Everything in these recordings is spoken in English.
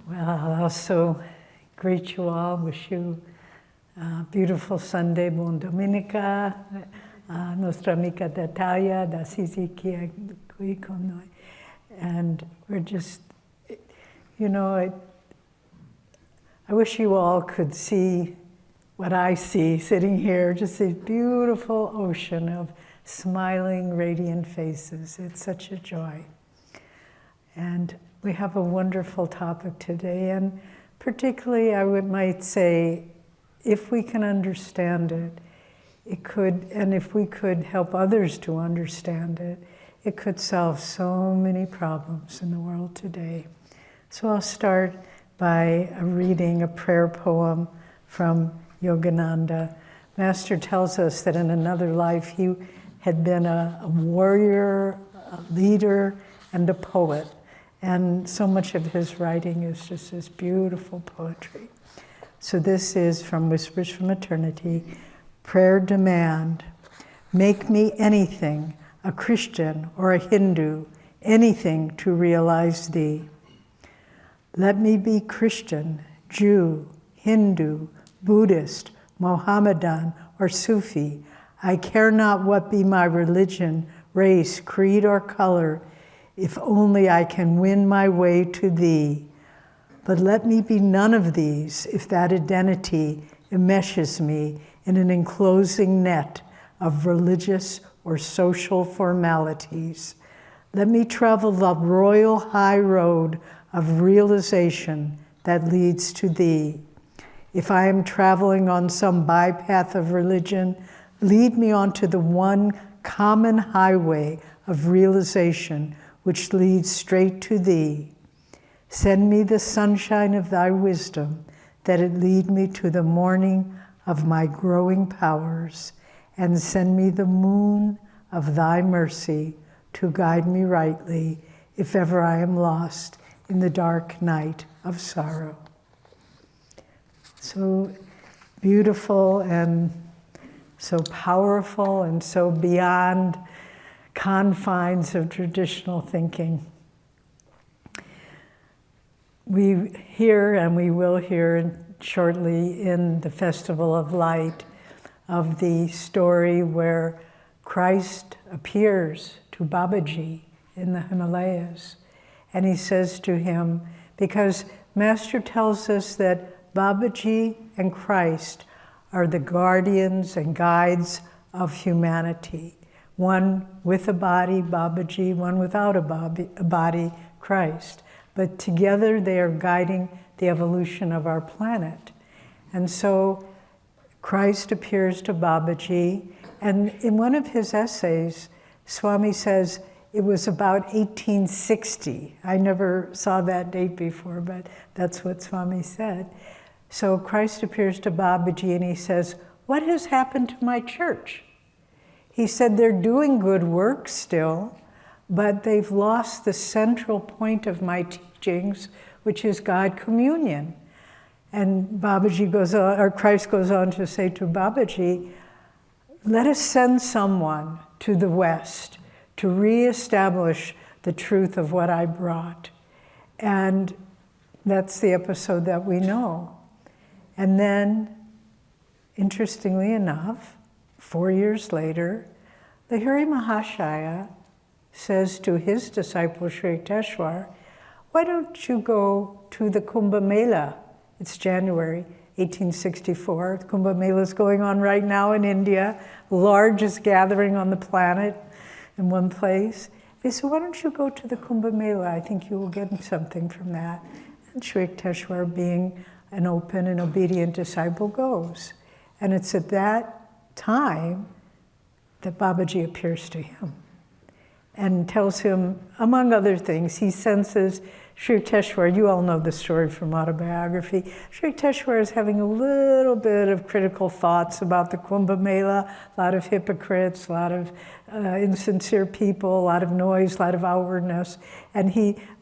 Well, I'll also greet you all, wish you a beautiful Sunday, buon domenica, nostra amica d'Italia, da Sisi qui con noi. And we're just, you know, I wish you all could see what I see sitting here, just this beautiful ocean of smiling, radiant faces. It's such a joy. And we have a wonderful topic today, and particularly I might say, if we can understand it, it could, and if we could help others to understand it, it could solve so many problems in the world today. So I'll start by reading a prayer poem from Yogananda. Master tells us that in another life he had been a warrior, a leader, and a poet. And so much of his writing is just this beautiful poetry. So this is from Whispers from Eternity. Prayer demand, make me anything, a Christian or a Hindu, anything to realize thee. Let me be Christian, Jew, Hindu, Buddhist, Mohammedan, or Sufi. I care not what be my religion, race, creed, or color, if only I can win my way to thee. But let me be none of these, if that identity enmeshes me in an enclosing net of religious or social formalities. Let me travel the royal high road of realization that leads to thee. If I am traveling on some bypath of religion, lead me onto the one common highway of realization which leads straight to thee. Send me the sunshine of thy wisdom, that it lead me to the morning of my growing powers, and send me the moon of thy mercy to guide me rightly, if ever I am lost in the dark night of sorrow. So beautiful and so powerful and so beyond confines of traditional thinking. We hear, and we will hear shortly in the Festival of Light, of the story where Christ appears to Babaji in the Himalayas. And he says to him, because Master tells us that Babaji and Christ are the guardians and guides of humanity. One with a body, Babaji, one without a body, Christ. But together they are guiding the evolution of our planet. And so Christ appears to Babaji, and in one of his essays, Swami says it was about 1860. I never saw that date before, but that's what Swami said. So Christ appears to Babaji and he says, what has happened to my church? He said they're doing good work still, but they've lost the central point of my teachings, which is God communion. And Babaji goes on, or Christ goes on to say to Babaji, let us send someone to the West to reestablish the truth of what I brought. And that's the episode that we know. And then, interestingly enough, 4 years later, the Hari Mahashaya says to his disciple Sri Yukteswar, why don't you go to the Kumbh Mela? It's January 1864. The Kumbh Mela is going on right now in India, largest gathering on the planet in one place. They said, why don't you go to the Kumbh Mela? I think you will get something from that. And Sri Yukteswar, being an open and obedient disciple, goes. And it's at that time that Babaji appears to him and tells him, among other things, he senses Sri Yukteswar, you all know the story from autobiography. Sri Yukteswar is having a little bit of critical thoughts about the Kumbh Mela, a lot of hypocrites, a lot of insincere people, a lot of noise, a lot of outwardness. And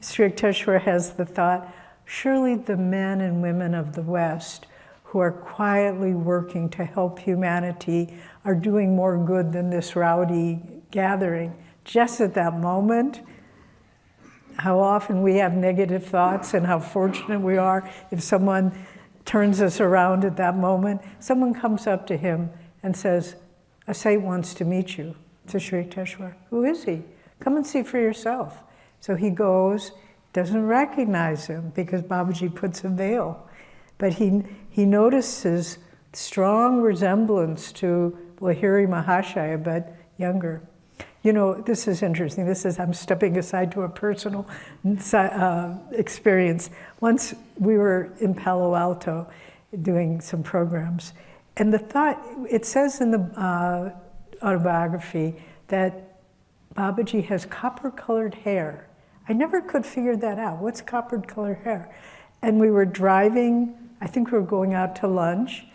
Sri Yukteswar has the thought, surely the men and women of the West who are quietly working to help humanity are doing more good than this rowdy gathering. Just at that moment, how often we have negative thoughts and how fortunate we are if someone turns us around at that moment. Someone comes up to him and says, a saint wants to meet you, to Sri Yukteswar. Who is he? Come and see for yourself. So he goes, doesn't recognize him because Babaji puts a veil. But he notices strong resemblance to Lahiri Mahashaya, but younger. You know, this is interesting. I'm stepping aside to a personal experience. Once we were in Palo Alto doing some programs, and the thought, it says in the autobiography that Babaji has copper-colored hair. I never could figure that out. What's copper-colored hair? And we were driving, I think we were going out to lunch,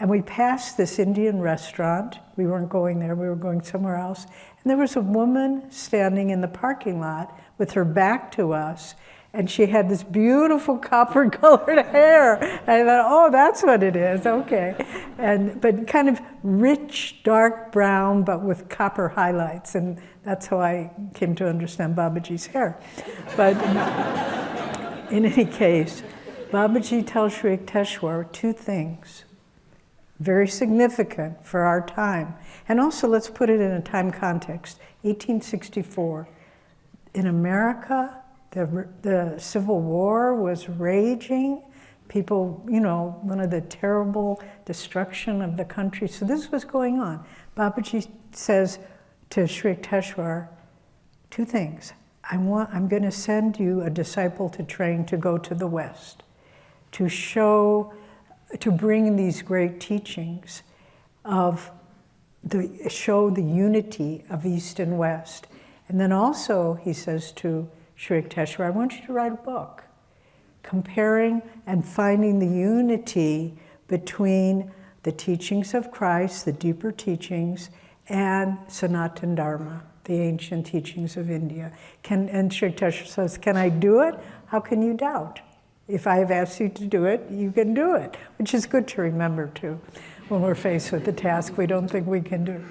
and we passed this Indian restaurant. We weren't going there, we were going somewhere else. And there was a woman standing in the parking lot with her back to us, and she had this beautiful copper-colored hair. And I thought, oh, that's what it is, okay. But kind of rich, dark brown, but with copper highlights. And that's how I came to understand Babaji's hair. But in any case, Babaji tells Sri Yukteswar two things, very significant for our time. And also, let's put it in a time context. 1864, in America, the Civil War was raging. People, you know, one of the terrible destruction of the country. So this was going on. Babaji says to Sri Yukteswar, two things. I'm going to send you a disciple to train to go to the West, to bring these great teachings show the unity of East and West. And then also, he says to Sri Yukteswar, I want you to write a book comparing and finding the unity between the teachings of Christ, the deeper teachings, and Sanatana Dharma, the ancient teachings of India. And Sri Yukteswar says, can I do it? How can you doubt? If I have asked you to do it, you can do it, which is good to remember too. When we're faced with a task we don't think we can do.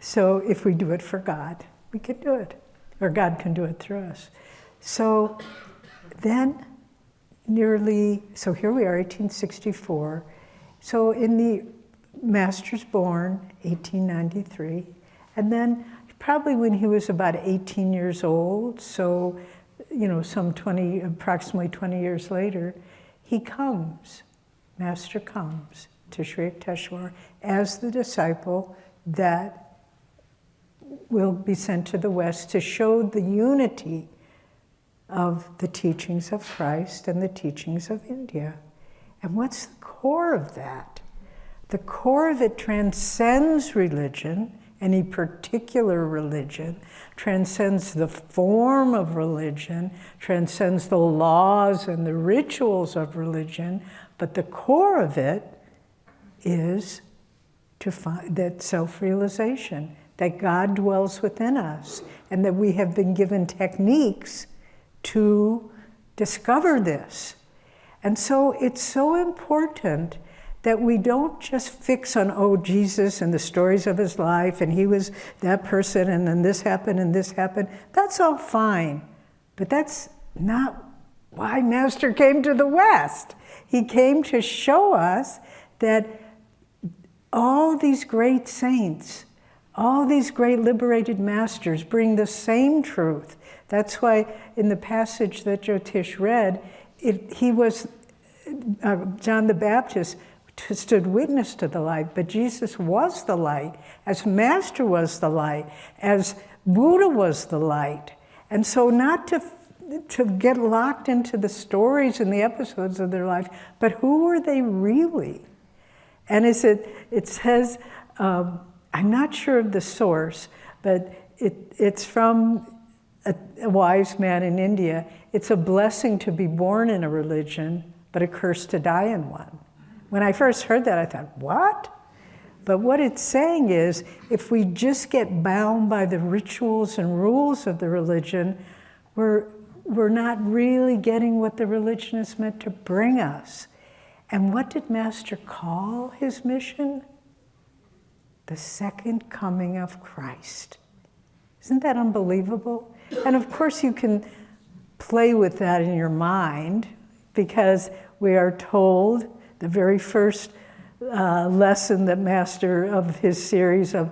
So if we do it for God, we can do it, or God can do it through us. So then so here we are, 1864. So in the Master's born, 1893, and then probably when he was about 18 years old, so you know, approximately 20 years later, Master comes to Sri Yukteswar as the disciple that will be sent to the West to show the unity of the teachings of Christ and the teachings of India. And what's the core of that? The core of it transcends religion, any particular religion, transcends the form of religion, transcends the laws and the rituals of religion, but the core of it is to find that self-realization, that God dwells within us, and that we have been given techniques to discover this. And so it's so important that we don't just fix on, oh, Jesus and the stories of his life, and he was that person, and then this happened, and this happened. That's all fine, but that's not why Master came to the West. He came to show us that all these great saints, all these great liberated masters bring the same truth. That's why in the passage that Jyotish read, John the Baptist stood witness to the light, but Jesus was the light, as Master was the light, as Buddha was the light. And so not to get locked into the stories and the episodes of their life, but who were they really? And it says, I'm not sure of the source, but it's from a wise man in India. It's a blessing to be born in a religion, but a curse to die in one. When I first heard that, I thought, what? But what it's saying is, if we just get bound by the rituals and rules of the religion, we're not really getting what the religion is meant to bring us. And what did Master call his mission? The second coming of Christ. Isn't that unbelievable? And of course you can play with that in your mind, because we are told the very first lesson that Master of his series of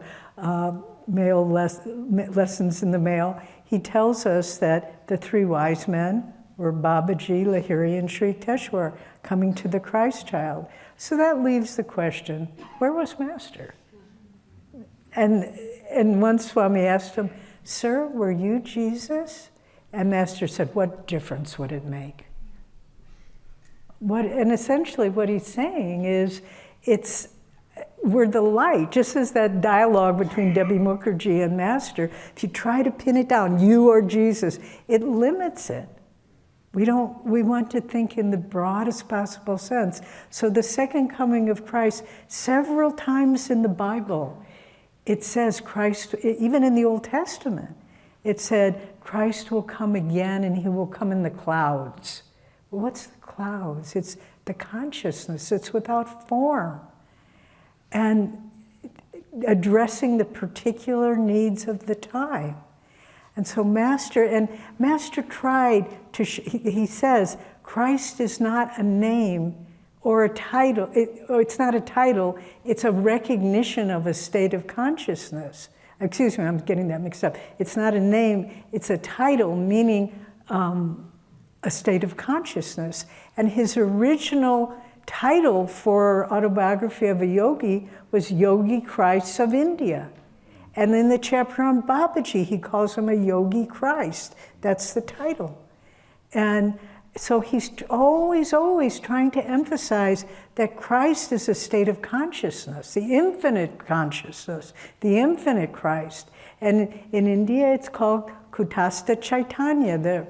lessons in the mail, he tells us that the three wise men were Babaji, Lahiri, and Sri Yukteswar coming to the Christ child. So that leaves the question, where was Master? And once Swami asked him, "Sir, were you Jesus?" And Master said, "What difference would it make?" And essentially what he's saying is, we're the light. Just as that dialogue between Debbie Mukherjee and Master, if you try to pin it down, you are Jesus, it limits it. We want to think in the broadest possible sense. So the second coming of Christ, several times in the Bible, it says Christ, even in the Old Testament, it said Christ will come again and he will come in the clouds. Well, what's the clouds? It's the consciousness. It's without form. And addressing the particular needs of the time. And so Master tried to, he says, Christ is not a name or a title. It's not a title, it's a recognition of a state of consciousness. Excuse me, I'm getting that mixed up. It's not a name, it's a title, meaning a state of consciousness. And his original title for Autobiography of a Yogi was Yogi Christ of India. And in the chapter on Babaji, he calls him a Yogi Christ. That's the title. And so he's always trying to emphasize that Christ is a state of consciousness, the infinite consciousness, the infinite Christ. And in India, it's called Kutastha Chaitanya, the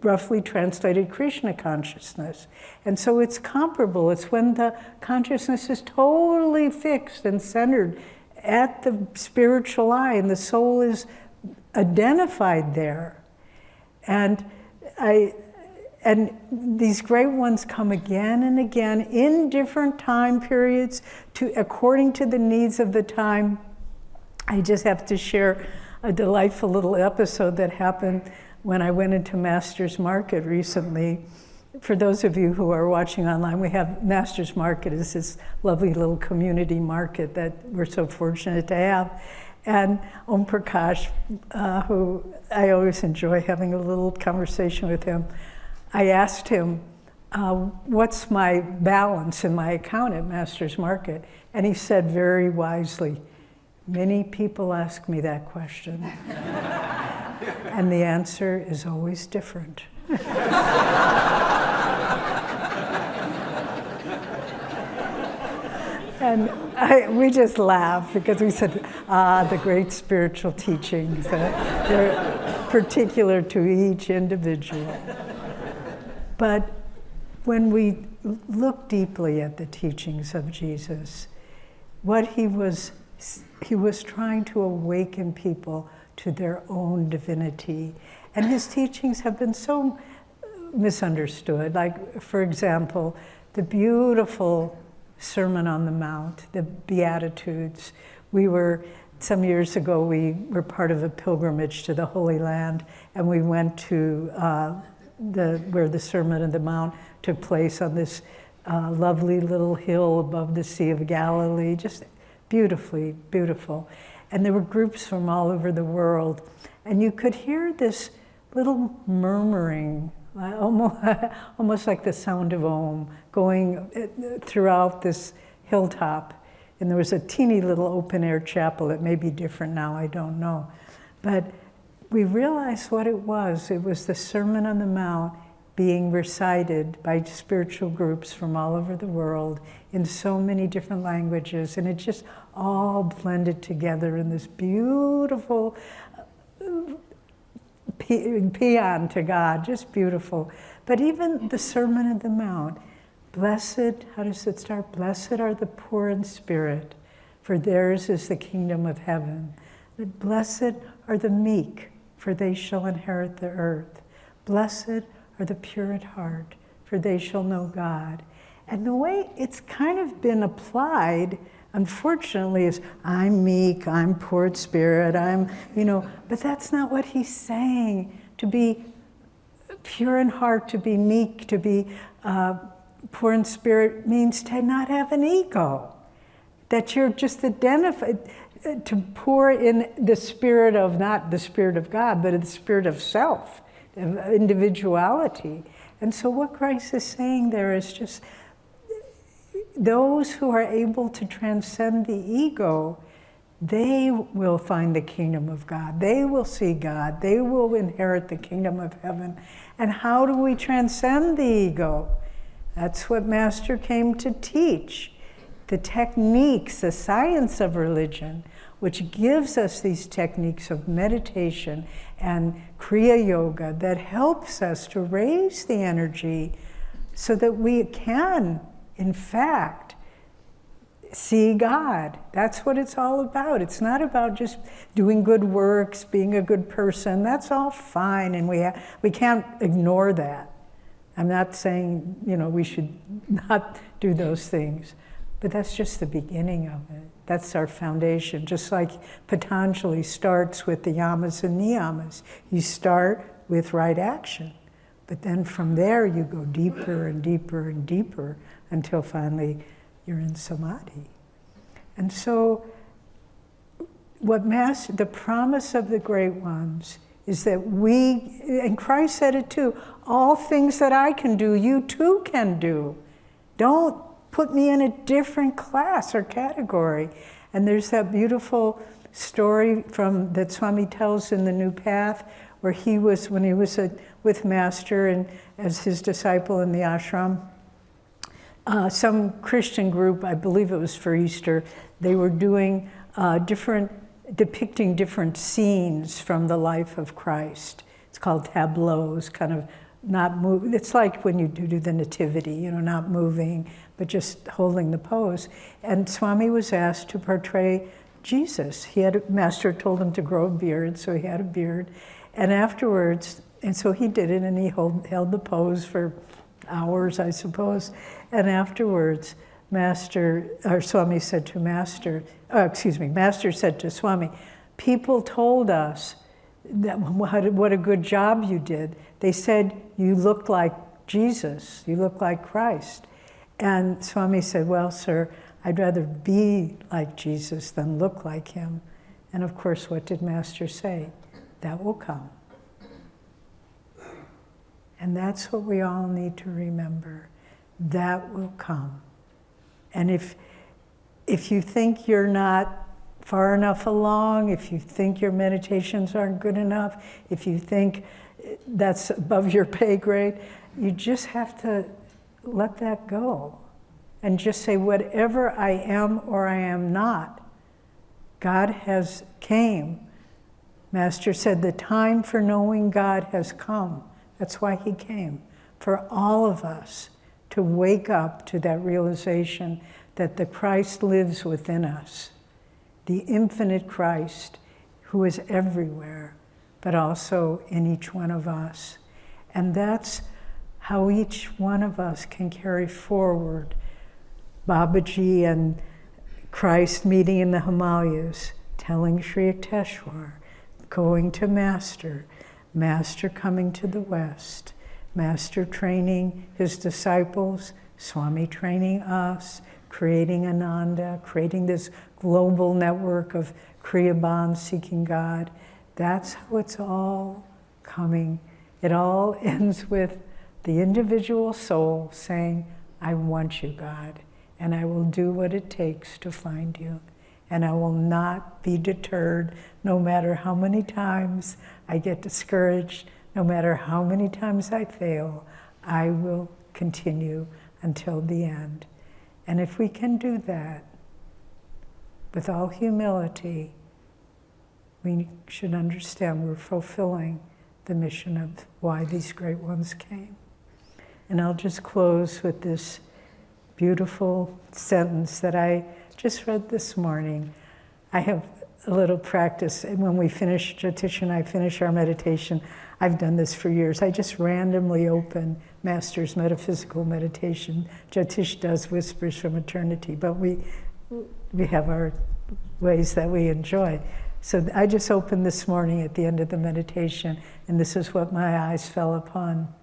roughly translated Krishna consciousness. And so it's comparable. It's when the consciousness is totally fixed and centered at the spiritual eye, and the soul is identified there. And these great ones come again and again in different time periods according to the needs of the time. I just have to share a delightful little episode that happened when I went into Master's Market recently. For those of you who are watching online, we have Master's Market is this lovely little community market that we're so fortunate to have. And Om Prakash, who I always enjoy having a little conversation with him, I asked him, what's my balance in my account at Master's Market? And he said very wisely, many people ask me that question. And the answer is always different. And we just laughed because we said, the great spiritual teachings, they're particular to each individual. But when we look deeply at the teachings of Jesus, what he was trying to awaken people to their own divinity. And his teachings have been so misunderstood. Like, for example, the beautiful Sermon on the Mount, the Beatitudes. Some years ago, we were part of a pilgrimage to the Holy Land, and we went to where the Sermon on the Mount took place on this lovely little hill above the Sea of Galilee, just beautifully beautiful. And there were groups from all over the world, and you could hear this little murmuring, almost like the sound of Om, going throughout this hilltop. And there was a teeny little open-air chapel. It may be different now, I don't know. But we realized what it was. It was the Sermon on the Mount being recited by spiritual groups from all over the world in so many different languages, and it just all blended together in this beautiful paean to God, just beautiful. But even the Sermon on the Mount, blessed, how does it start? Blessed are the poor in spirit, for theirs is the kingdom of heaven. Blessed are the meek, for they shall inherit the earth. Blessed are the pure at heart, for they shall know God. And the way it's kind of been applied, unfortunately, is I'm meek, I'm poor at spirit, but that's not what he's saying. To be pure in heart, to be meek, to be poor in spirit means to not have an ego. That you're just identified, to pour in the spirit of, not the spirit of God, but the spirit of self, of individuality. And so what Christ is saying there is just, those who are able to transcend the ego, they will find the kingdom of God. They will see God. They will inherit the kingdom of heaven. And how do we transcend the ego? That's what Master came to teach. The techniques, the science of religion, which gives us these techniques of meditation and Kriya Yoga that helps us to raise the energy so that we can, in fact, see God. That's what it's all about. It's not about just doing good works, being a good person. That's all fine, and we can't ignore that. I'm not saying, we should not do those things, but that's just the beginning of it. That's our foundation. Just like Patanjali starts with the yamas and niyamas. You start with right action, but then from there you go deeper and deeper and deeper until finally you're in samadhi. And so the promise of the great ones is that we, and Christ said it too, all things that I can do, you too can do. Don't put me in a different class or category. And there's that beautiful story that Swami tells in the New Path, where when he was with Master and as his disciple in the ashram, some Christian group, I believe it was for Easter, they were doing depicting different scenes from the life of Christ. It's called tableaus, kind of not move. It's like when you do the nativity, not moving, but just holding the pose. And Swami was asked to portray Jesus. Master told him to grow a beard, so he had a beard. And afterwards, and so he did it, and he held the pose for hours, I suppose. And afterwards, Swami said to Master said to Swami, people told us that what a good job you did. They said you looked like Jesus, you look like Christ. And Swami said, well, sir, I'd rather be like Jesus than look like him. And of course, what did Master say? That will come. And that's what we all need to remember. That will come. And if you think you're not far enough along, if you think your meditations aren't good enough, if you think that's above your pay grade, you just have to let that go and just say, whatever I am or I am not, God has came. Master said, the time for knowing God has come. That's why he came, for all of us to wake up to that realization that the Christ lives within us, the infinite Christ who is everywhere, but also in each one of us. And that's how each one of us can carry forward Babaji and Christ meeting in the Himalayas, telling Sri Yukteswar, going to Master, Master coming to the West, Master training his disciples, Swami training us, creating Ananda, creating this global network of Kriya bonds seeking God. That's how it's all coming. It all ends with the individual soul saying, I want you, God, and I will do what it takes to find you. And I will not be deterred, no matter how many times I get discouraged, no matter how many times I fail, I will continue until the end. And if we can do that, with all humility, we should understand we're fulfilling the mission of why these great ones came. And I'll just close with this beautiful sentence that I just read this morning. I have a little practice, and when we finish, Jyotish and I finish our meditation, I've done this for years. I just randomly open Master's metaphysical meditation. Jyotish does Whispers from Eternity, but we have our ways that we enjoy. So I just opened this morning at the end of the meditation, and this is what my eyes fell upon.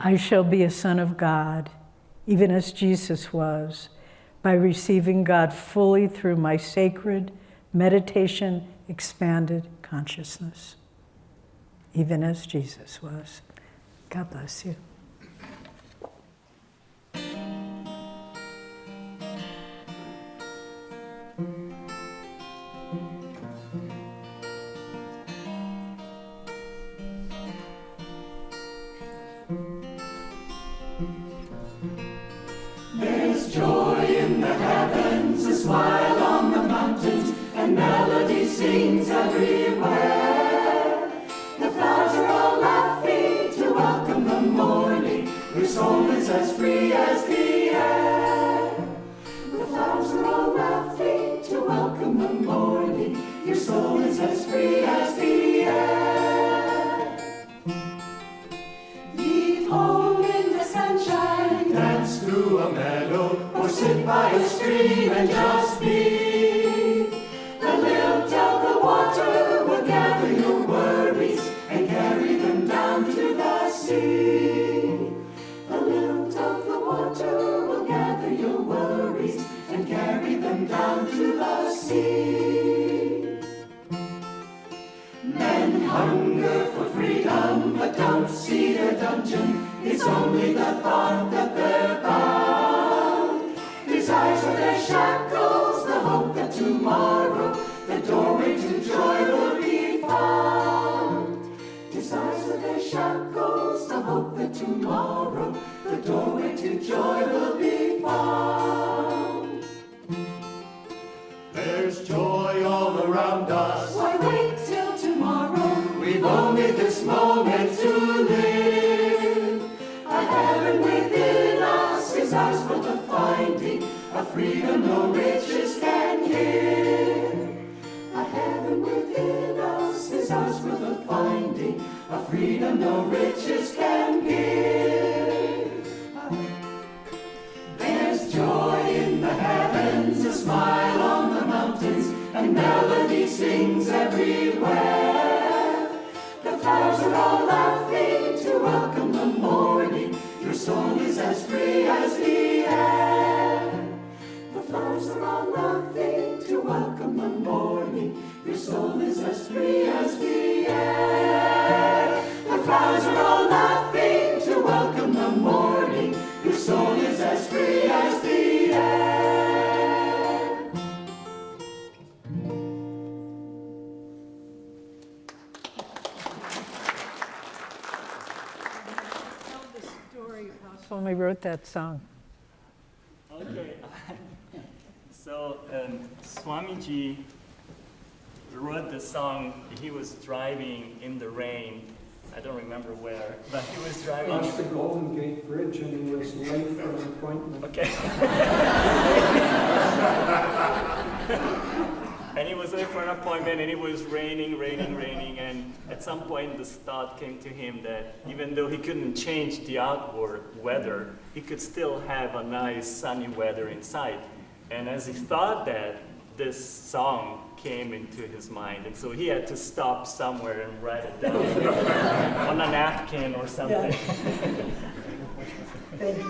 I shall be a son of God, even as Jesus was, by receiving God fully through my sacred meditation expanded consciousness, even as Jesus was. God bless you. There's joy in the heavens, a smile on the mountains, and melody sings everywhere. The flowers are all laughing to welcome the morning. Your soul is as free as the air. The flowers are all laughing to welcome the morning. Your soul is as free as the air. Leave home in the sunshine, dance through a meadow, or sit by a stream and just be. The lilt of the water will gather your worries and carry them down to the sea. The lilt of the water will gather your worries and carry them down to the sea. Men hunger for freedom, but don't see their dungeon. It's only the thought that they're bound. Desires are their shackles, the hope that tomorrow the doorway to joy will be found. Desires are their shackles, the hope that tomorrow the doorway to joy will be found. There's joy all around us. Why wait till tomorrow? We've only this moment to live. A heaven within us is ours for the finding, a freedom no riches can give. A heaven within us is ours for the finding, a freedom no riches can give. There's joy in the heavens, a smile on the mountains, and melody sings everywhere. The flowers are all laughing to welcome the morning. Your soul is as free as the air. The flowers are all laughing to welcome the morning. Your soul is as free as the air. The flowers are all laughing to welcome the morning. Your soul is as free as the air. Tell the story of how Swami wrote that song. Okay, so Swamiji wrote the song. He was driving in the rain. I don't remember where, but he was driving. Across the Golden Gate Bridge, and he was late for an appointment. Okay. And he was late for an appointment, and it was raining, and at some point this thought came to him that even though he couldn't change the outward weather, he could still have a nice sunny weather inside. And as he thought that, this song came into his mind, and so he had to stop somewhere and write it down on a napkin or something. Yeah. Thank you.